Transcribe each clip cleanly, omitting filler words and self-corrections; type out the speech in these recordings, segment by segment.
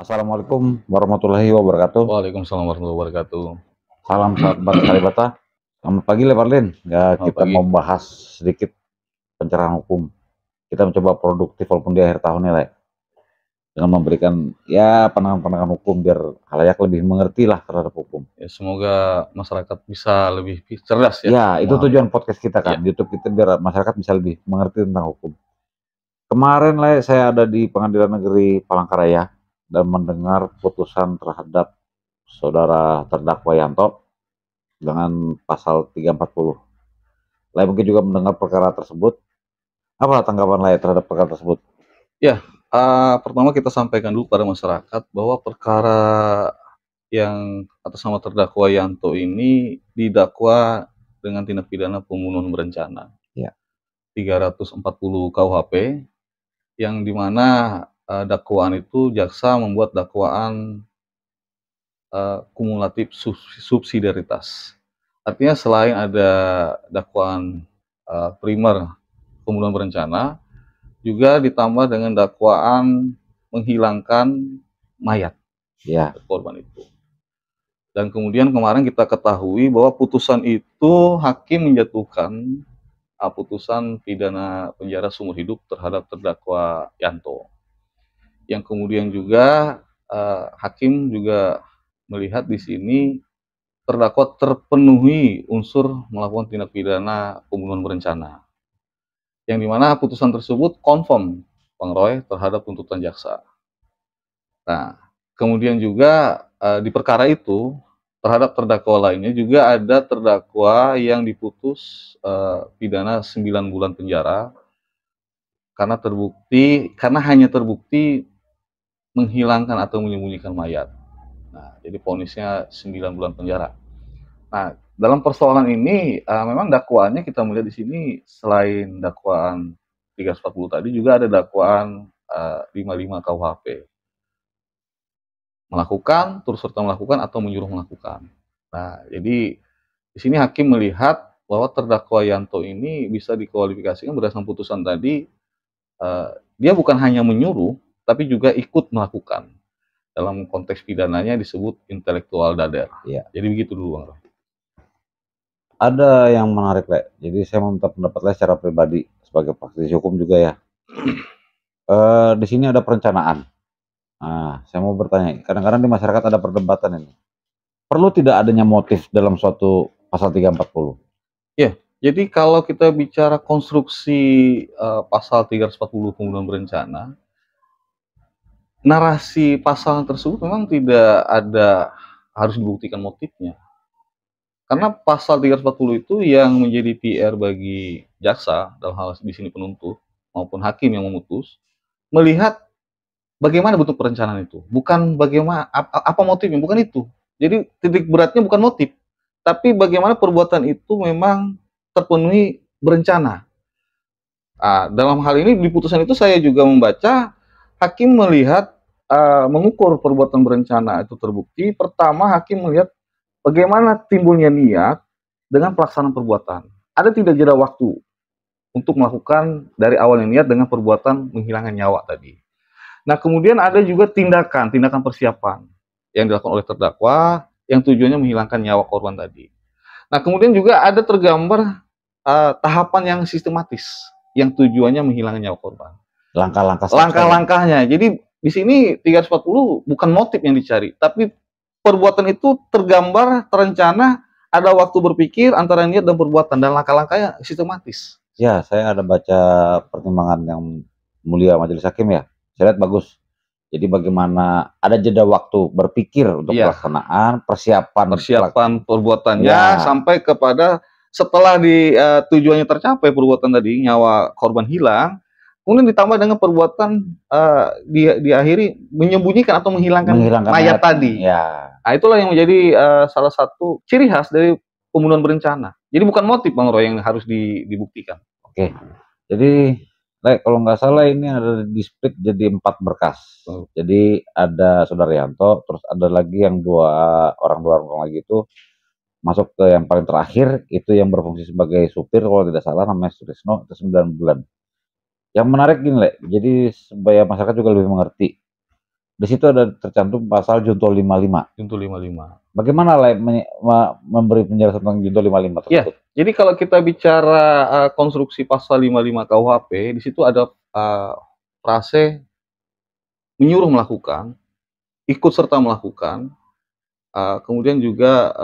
Assalamualaikum warahmatullahi wabarakatuh. Waalaikumsalam warahmatullahi wabarakatuh. Salam sahabat kalibata. Selamat pagi, Le Parlin. Ya, Selamat kita pagi. mau bahas sedikit pencerahan hukum. Kita mencoba produktif walaupun di akhir tahunnya, Le. Dengan memberikan ya pandangan-pandangan hukum biar khalayak lebih mengerti lah terhadap hukum. Ya, semoga masyarakat bisa lebih cerdas ya. Ya, itu memahami. tujuan podcast kita kan. Ya. YouTube kita biar masyarakat bisa lebih mengerti tentang hukum. Kemarin, Le, saya ada di Pengadilan Negeri Palangkaraya dan mendengar putusan terhadap saudara terdakwa Yanto dengan pasal 340. Lai mungkin juga mendengar perkara tersebut. Apa tanggapan Lai terhadap perkara tersebut? Ya, pertama kita sampaikan dulu pada masyarakat bahwa perkara yang atas nama terdakwa Yanto ini didakwa dengan tindak pidana pembunuhan berencana. Ya. 340 KUHP yang dimana dakwaan itu jaksa membuat dakwaan kumulatif subsidiaritas. Artinya selain ada dakwaan primer pembunuhan berencana, juga ditambah dengan dakwaan menghilangkan mayat korban itu. Dan kemudian kemarin kita ketahui bahwa putusan itu hakim menjatuhkan putusan pidana penjara seumur hidup terhadap terdakwa Yanto. Yang kemudian juga hakim juga melihat di sini terdakwa terpenuhi unsur melakukan tindak pidana pembunuhan berencana. Yang dimana putusan tersebut confirm, Bang Roy, terhadap tuntutan jaksa. Nah, kemudian juga di perkara itu terhadap terdakwa lainnya juga ada terdakwa yang diputus pidana 9 bulan penjara karena hanya terbukti menghilangkan atau menyembunyikan mayat. Nah, jadi vonisnya 9 bulan penjara. Nah, dalam persoalan ini memang dakwaannya kita melihat di sini selain dakwaan 340 tadi juga ada dakwaan 55 KUHP. Melakukan, turut serta melakukan atau menyuruh melakukan. Nah, jadi di sini hakim melihat bahwa terdakwa Yanto ini bisa dikualifikasikan berdasarkan putusan tadi dia bukan hanya menyuruh tapi juga ikut melakukan. Dalam konteks pidananya disebut intelektual dader. Ya. Jadi begitu dulu, Bang Roy. Ada yang menarik, Le. Jadi saya meminta pendapat Le secara pribadi sebagai praktisi hukum juga ya. Di sini ada perencanaan. Nah, saya mau bertanya, kadang-kadang di masyarakat ada perdebatan ini. Perlu tidak adanya motif dalam suatu pasal 340? Ya, jadi kalau kita bicara konstruksi pasal 340 pembunuhan berencana, narasi pasal tersebut memang tidak ada harus dibuktikan motifnya. Karena pasal 340 itu yang menjadi PR bagi jaksa, dalam hal di sini penuntut, maupun hakim yang memutus, melihat bagaimana bentuk perencanaan itu. Bukan bagaimana, apa motifnya, bukan itu. Jadi titik beratnya bukan motif, tapi bagaimana perbuatan itu memang terpenuhi berencana. Dalam hal ini di putusan itu saya juga membaca, hakim melihat, mengukur perbuatan berencana itu terbukti. Pertama, hakim melihat bagaimana timbulnya niat dengan pelaksanaan perbuatan. Ada tidak jeda waktu untuk melakukan dari awalnya niat dengan perbuatan menghilangkan nyawa tadi. Nah, kemudian ada juga tindakan persiapan yang dilakukan oleh terdakwa yang tujuannya menghilangkan nyawa korban tadi. Nah, kemudian juga ada tergambar tahapan yang sistematis yang tujuannya menghilangkan nyawa korban. Langkah-langkahnya. Jadi di sini 340 bukan motif yang dicari, tapi perbuatan itu tergambar, terencana, ada waktu berpikir antara niat dan perbuatan, dan langkah-langkahnya sistematis. Ya, saya ada baca pertimbangan yang mulia majelis hakim ya. Saya lihat bagus. Jadi bagaimana ada jeda waktu berpikir untuk pelaksanaan, persiapan perbuatannya sampai kepada setelah tujuannya tercapai perbuatan tadi, nyawa korban hilang, kemudian ditambah dengan perbuatan diakhiri menyembunyikan atau menghilangkan mayat tadi. Ya. Nah, itulah yang menjadi salah satu ciri khas dari pembunuhan berencana. Jadi bukan motif, Bang Roy, yang harus dibuktikan. Oke. Jadi kalau nggak salah ini ada di split jadi 4 berkas. Jadi ada saudara Yanto, terus ada lagi yang dua orang lagi itu masuk ke yang paling terakhir, itu yang berfungsi sebagai supir kalau tidak salah, namanya Sutrisno, itu 9 bulan. Yang menarik gini, Le, jadi supaya masyarakat juga lebih mengerti. Di situ ada tercantum pasal junto 55. Junto 55. Bagaimana memberi penjelasan tentang junto 55 Ya, tersebut? jadi kalau kita bicara konstruksi pasal 55 KUHP, di situ ada frase menyuruh melakukan, ikut serta melakukan, kemudian juga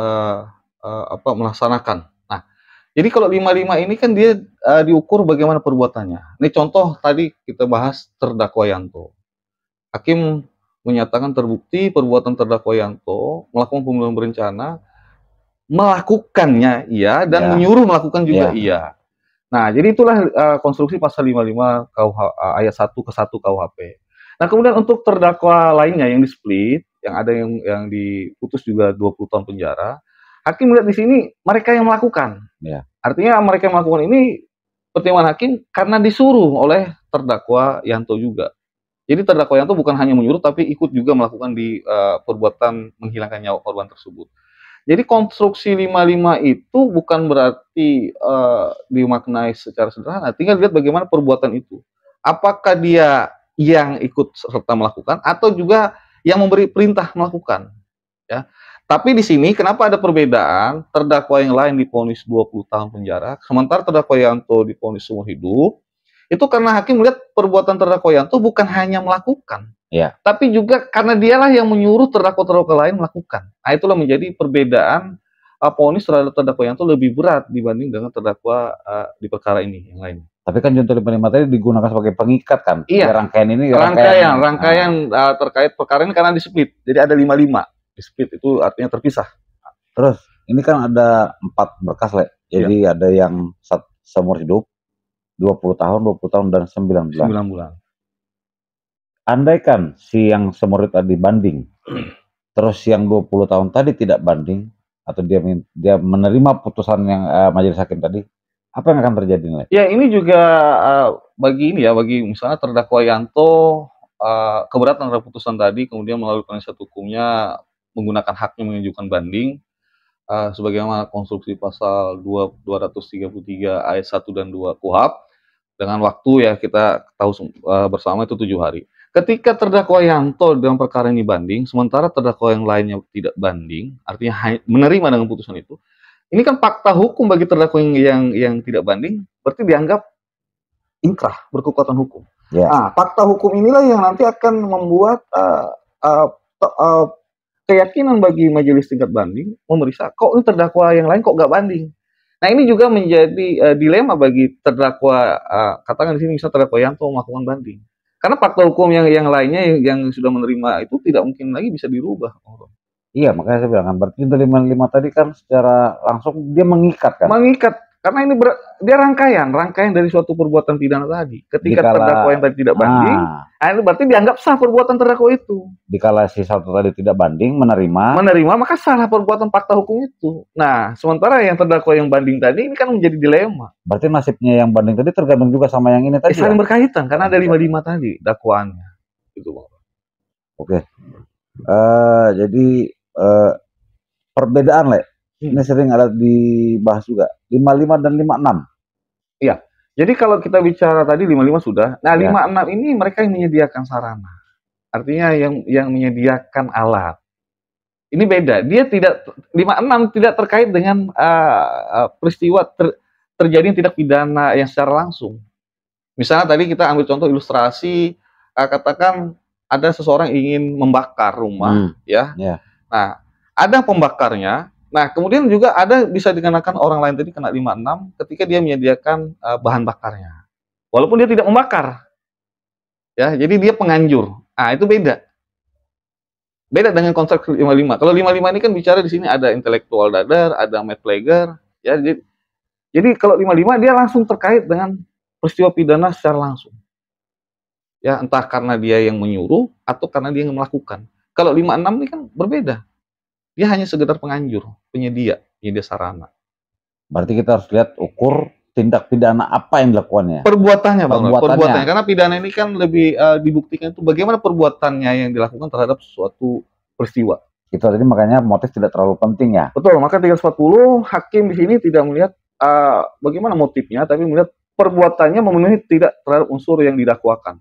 melaksanakan. Nah, jadi kalau 55 ini kan dia diukur bagaimana perbuatannya. Ini contoh tadi kita bahas terdakwa Yanto. Hakim menyatakan terbukti perbuatan terdakwa Yanto melakukan pembunuhan berencana, melakukannya iya dan menyuruh melakukan juga iya. Nah, jadi itulah konstruksi pasal 55 ayat 1 ke 1 KUHP. Nah, kemudian untuk terdakwa lainnya yang di-split, yang ada yang diputus juga 20 tahun penjara, hakim melihat di sini mereka yang melakukan. Ya. Artinya mereka yang melakukan ini pertimbangan hakim karena disuruh oleh terdakwa Yanto juga. Jadi terdakwa Yanto bukan hanya menyuruh tapi ikut juga melakukan di perbuatan menghilangkan nyawa korban tersebut. Jadi konstruksi 55 itu bukan berarti dimaknai secara sederhana, tinggal lihat bagaimana perbuatan itu. Apakah dia yang ikut serta melakukan atau juga yang memberi perintah melakukan, ya. Tapi di sini kenapa ada perbedaan? Terdakwa yang lain divonis 20 tahun penjara, sementara terdakwa Yanto divonis seumur hidup. Itu karena hakim melihat perbuatan terdakwa Yanto bukan hanya melakukan, tapi juga karena dialah yang menyuruh terdakwa-terdakwa lain melakukan. Nah, itulah menjadi perbedaan vonis terhadap terdakwa Yanto lebih berat dibanding dengan terdakwa di perkara ini yang lain. Tapi kan junto 55 tadi digunakan sebagai pengikat kan? Iya. Rangkaian ini rangkaian terkait perkara ini karena di-split. Jadi ada 55. Di-split itu artinya terpisah. Terus ini kan ada 4 berkas, Le. Jadi ada yang seumur hidup, 20 tahun, 20 tahun, dan 9 bulan. 9 bulan. Andaikan si yang seumur hidup tadi banding, terus yang 20 tahun tadi tidak banding, atau dia menerima putusan yang majelis hakim tadi, apa yang akan terjadi, Le? Ya, ini juga bagi misalnya terdakwa Yanto keberatan terhadap putusan tadi, kemudian melalui penasihat hukumnya menggunakan haknya mengajukan banding, sebagaimana konstruksi pasal 233 ayat 1 dan 2 KUHP, dengan waktu ya kita tahu bersama itu 7 hari. Ketika terdakwa Yanto dalam perkara ini banding, sementara terdakwa yang lainnya tidak banding, artinya menerima dengan putusan itu, ini kan fakta hukum bagi terdakwa yang tidak banding, berarti dianggap inkrah, berkekuatan hukum. Nah, fakta hukum inilah yang nanti akan membuat keyakinan bagi majelis tingkat banding memeriksa, kok ini terdakwa yang lain kok nggak banding. Nah, ini juga menjadi dilema bagi terdakwa, katakan di sini misalnya terdakwa Yanto melakukan banding. Karena fakta hukum yang lainnya yang sudah menerima itu tidak mungkin lagi bisa dirubah. Iya, makanya saya bilang kan, berarti junto 55 tadi kan secara langsung dia mengikat kan? Mengikat, karena ini dia rangkaian dari suatu perbuatan pidana tadi. Ketika terdakwa yang tadi tidak banding, ini berarti dianggap sah perbuatan terdakwa itu. Dikala si satu tadi tidak banding, menerima, maka salah perbuatan fakta hukum itu. Nah, sementara yang terdakwa yang banding tadi ini kan menjadi dilema. Berarti nasibnya yang banding tadi tergantung juga sama yang ini tadi. Saling berkaitan karena ada 55 tadi dakwaannya. Itu, Bang. Oke. Jadi perbedaan, Le. Ini sering ada dibahas juga. 55 dan 56. Iya. Jadi kalau kita bicara tadi 55 sudah. Nah, 56 ini mereka yang menyediakan sarana. Artinya yang menyediakan alat. Ini beda. Dia 56 tidak terkait dengan peristiwa terjadi tindak pidana yang secara langsung. Misalnya tadi kita ambil contoh ilustrasi, katakan ada seseorang ingin membakar rumah, Nah, ada pembakarnya. Nah, kemudian juga ada bisa dikenakan orang lain tadi kena 56 ketika dia menyediakan bahan bakarnya. Walaupun dia tidak membakar. Ya, jadi dia penganjur. Nah, itu beda. Beda dengan konsep 55. Kalau 55 ini kan bicara di sini ada intellectual dader, ada mad player, ya. Jadi kalau 55 dia langsung terkait dengan peristiwa pidana secara langsung. Ya, entah karena dia yang menyuruh atau karena dia yang melakukan. Kalau 56 ini kan berbeda. Dia hanya sekedar penganjur, penyedia sarana. Berarti kita harus lihat ukur tindak pidana apa yang dilakukannya. Perbuatannya, Bang. Perbuatannya. Karena pidana ini kan lebih dibuktikan itu bagaimana perbuatannya yang dilakukan terhadap suatu peristiwa. Itu tadi makanya motif tidak terlalu penting ya. Betul, maka 340 hakim di sini tidak melihat bagaimana motifnya, tapi melihat perbuatannya memenuhi tidak terhadap unsur yang didakwakan.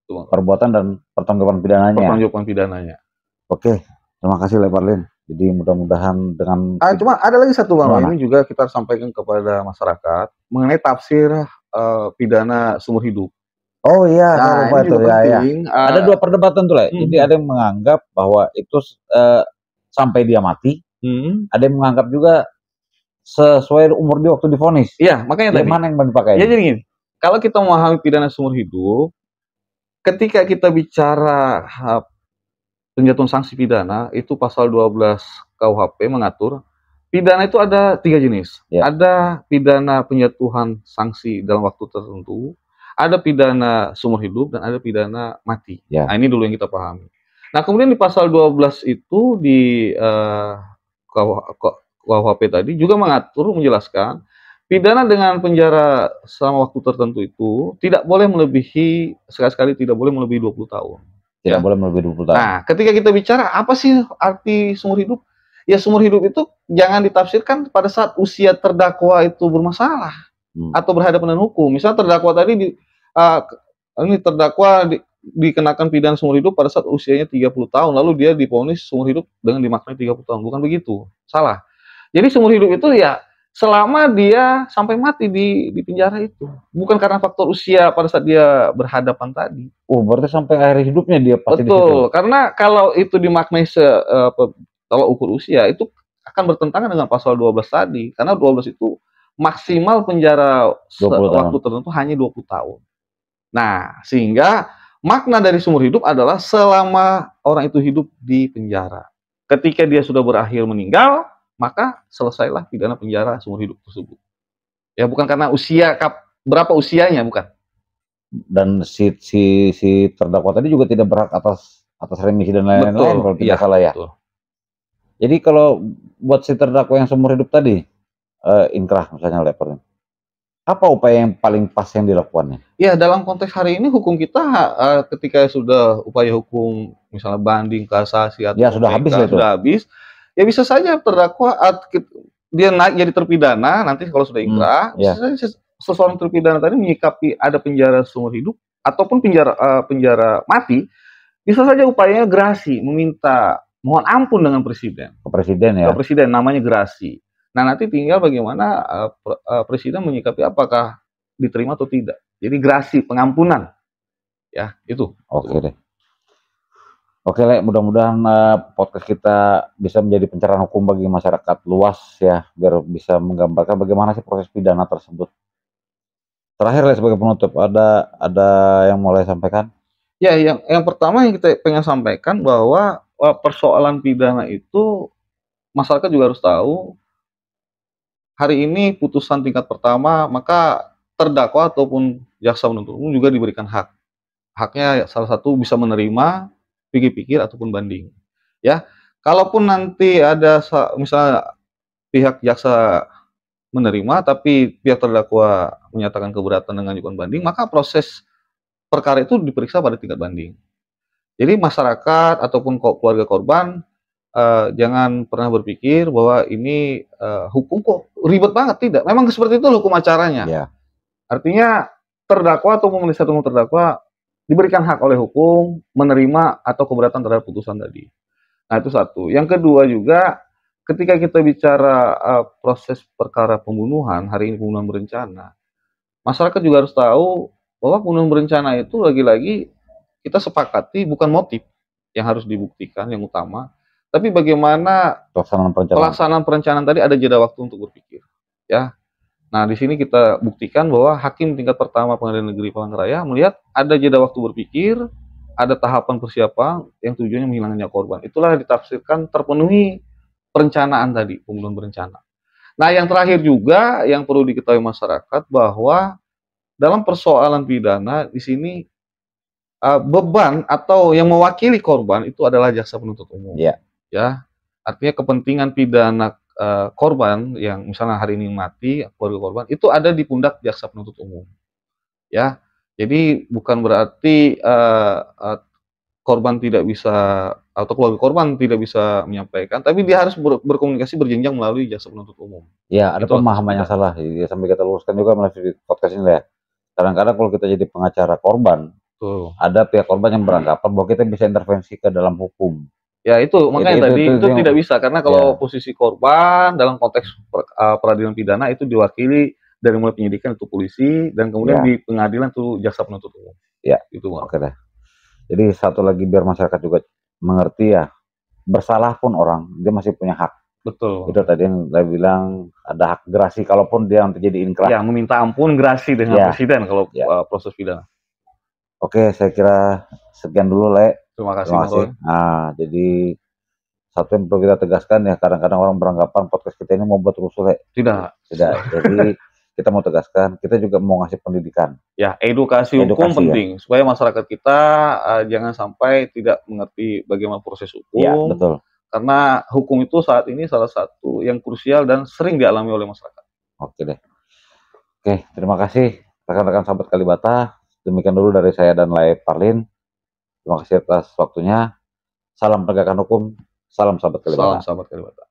perbuatan dan pertanggungjawaban pidananya. Pertanggungjawaban pidananya. Oke, terima kasih Le Parlin. Jadi mudah-mudahan dengan Cuma ada lagi satu Bang, gimana? ini juga kita sampaikan kepada masyarakat mengenai tafsir pidana seumur hidup. Oh iya, saya Nah, lupa ini itu juga ya. penting. Ada dua perdebatan tuh Le. Jadi ada yang menganggap bahwa itu sampai dia mati, ada yang menganggap juga sesuai umur dia waktu divonis. Iya, makanya tadi. Mana yang mau dipakai? Ya jadi gini, kalau kita memahami pidana seumur hidup, ketika kita bicara penjatuhan sanksi pidana, itu pasal 12 KUHP mengatur pidana itu ada 3 jenis. Ya. Ada pidana penjatuhan sanksi dalam waktu tertentu, ada pidana seumur hidup, dan ada pidana mati. Ya. Nah, ini dulu yang kita pahami. Nah, kemudian di pasal 12 itu di KUHP tadi juga mengatur, menjelaskan pidana dengan penjara selama waktu tertentu itu tidak boleh melebihi, sekali-sekali tidak boleh melebihi 20 tahun. Tidak boleh melebihi 20 tahun. Nah, ketika kita bicara apa sih arti seumur hidup? Ya, seumur hidup itu jangan ditafsirkan pada saat usia terdakwa itu bermasalah atau berhadapan dengan hukum. Misalnya terdakwa tadi ini terdakwa dikenakan pidana seumur hidup pada saat usianya 30 tahun, lalu dia divonis seumur hidup dengan dimaknai 30 tahun. Bukan begitu. Salah. Jadi seumur hidup itu ya selama dia sampai mati di penjara itu, bukan karena faktor usia pada saat dia berhadapan tadi. Oh, berarti sampai akhir hidupnya dia pasti di situ. Betul, karena kalau itu dimaknai kalau ukur usia itu akan bertentangan dengan pasal 12 tadi, karena 12 itu maksimal penjara waktu tertentu hanya 20 tahun. Nah, sehingga makna dari seumur hidup adalah selama orang itu hidup di penjara. Ketika dia sudah berakhir meninggal, maka selesailah pidana penjara seumur hidup tersebut. Ya, bukan karena usia berapa usianya, bukan. Dan si terdakwa tadi juga tidak berhak atas remisi dan lain-lain kalau tidak salah ya. Betul. Jadi kalau buat si terdakwa yang seumur hidup tadi, inkrah misalnya lepernya, apa upaya yang paling pas yang dilakukannya? Ya, dalam konteks hari ini hukum kita ketika sudah upaya hukum misalnya banding, kasasi atau ya sudah habis itu. Sudah habis. Ya bisa saja terdakwa dia naik jadi terpidana, nanti kalau sudah inkrah, bisa saja seseorang terpidana tadi menyikapi ada penjara seumur hidup ataupun penjara mati, bisa saja upayanya gerasi, meminta mohon ampun dengan presiden. Ke presiden ya. Ke presiden, namanya gerasi. Nah, nanti tinggal bagaimana presiden menyikapi apakah diterima atau tidak. Jadi gerasi, pengampunan. Ya, itu. Oke deh. Oke, Le, mudah-mudahan podcast kita bisa menjadi pencerahan hukum bagi masyarakat luas ya, biar bisa menggambarkan bagaimana sih proses pidana tersebut. Terakhir, Le, sebagai penutup, ada yang mau Le sampaikan? Ya, yang pertama yang kita pengen sampaikan bahwa persoalan pidana itu masyarakat juga harus tahu. Hari ini putusan tingkat pertama, maka terdakwa ataupun jaksa penuntut umum juga diberikan hak. Haknya salah satu bisa menerima, pikir-pikir ataupun banding. Ya, kalaupun nanti ada misalnya pihak jaksa menerima tapi pihak terdakwa menyatakan keberatan dengan mengajukan banding, maka proses perkara itu diperiksa pada tingkat banding. Jadi masyarakat ataupun keluarga korban jangan pernah berpikir bahwa ini hukum kok ribet banget, tidak. Memang seperti itu hukum acaranya. Ya. Artinya terdakwa atau penasihat hukum terdakwa diberikan hak oleh hukum menerima atau keberatan terhadap putusan tadi. Nah, itu satu. Yang kedua juga, ketika kita bicara proses perkara pembunuhan, hari ini pembunuhan berencana, masyarakat juga harus tahu bahwa pembunuhan berencana itu lagi-lagi kita sepakati bukan motif yang harus dibuktikan yang utama, tapi bagaimana pelaksanaan perencanaan tadi ada jeda waktu untuk berpikir. Ya. Nah, di sini kita buktikan bahwa hakim tingkat pertama Pengadilan Negeri Palangkaraya melihat ada jeda waktu berpikir, ada tahapan persiapan yang tujuannya menghilangkan korban. Itulah ditafsirkan terpenuhi perencanaan tadi, pembunuhan berencana. Nah, yang terakhir juga yang perlu diketahui masyarakat bahwa dalam persoalan pidana di sini beban atau yang mewakili korban itu adalah jaksa penuntut umum. Ya. Ya, artinya kepentingan pidana korban yang misalnya hari ini mati, keluarga korban itu ada di pundak jaksa penuntut umum. Ya, jadi bukan berarti korban tidak bisa atau keluarga korban tidak bisa menyampaikan, tapi dia harus berkomunikasi berjenjang melalui jaksa penuntut umum. Ya, ada pemahaman yang salah. Ya, sampai kita luruskan juga melalui podcast ini ya. Kadang-kadang kalau kita jadi pengacara korban, Betul. Ada pihak korban yang beranggapan bahwa kita bisa intervensi ke dalam hukum. Ya itu makanya tadi itu yang- tidak bisa karena kalau posisi korban dalam konteks peradilan pidana itu diwakili dari mulai penyidikan itu polisi dan kemudian di pengadilan itu jaksa penuntut umum. Ya, itu Bang. Oke deh. Jadi satu lagi biar masyarakat juga mengerti ya, bersalah pun orang dia masih punya hak. Betul. Itu tadi yang saya bilang ada hak gerasi kalaupun dia untuk jadi inkrah. Ya, meminta ampun gerasi dengan presiden kalau proses pidana. Oke, saya kira sekian dulu, Le. Terima kasih. Nah, jadi satu yang perlu kita tegaskan ya, kadang-kadang orang beranggapan podcast kita ini mau buat rusuh, Le. Tidak. Jadi kita mau tegaskan, kita juga mau ngasih pendidikan. Ya, edukasi hukum penting supaya masyarakat kita jangan sampai tidak mengerti bagaimana proses hukum. Ya, betul. Karena hukum itu saat ini salah satu yang krusial dan sering dialami oleh masyarakat. Oke deh. Oke, terima kasih rekan-rekan sahabat Kalibata. Demikian dulu dari saya dan Lai Parlin. Terima kasih atas waktunya. Salam penegakan hukum. Salam sahabat Kalibata. Salam sahabat Kalibata.